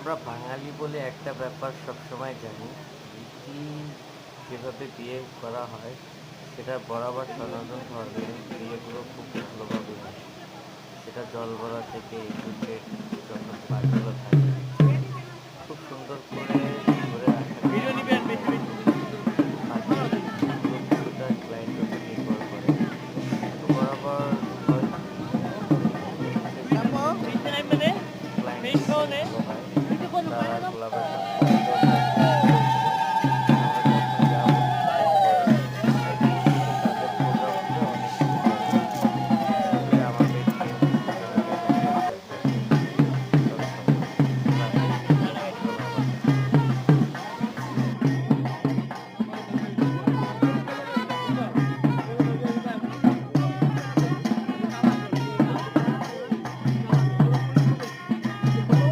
আমরা বাঙালি বলে একটা ব্যাপার সবসময় জানি, রীতি যেভাবে বিয়ে করা হয় সেটা বরাবর সনাতন ধর্মে বিয়েগুলো খুব ভালোভাবে হয়। সেটা জল ভরা থেকে একুশের যখন পাঠগুলো থাকে খুব সুন্দর করে ধরে রাখার ভিডিও চেষ্টা নিবেন করতে বেশি হয়। বেশি। পাখির পুরো কিছুটা ক্লায়েন্টের উপর নির্ভর করে। তো বরাবর হয় কি দিনের শেষে আপু যখন বিছানায় মানে ক্লায়েন্টের বেশ খুব হলে ভালো হয়, তারা গোলাপের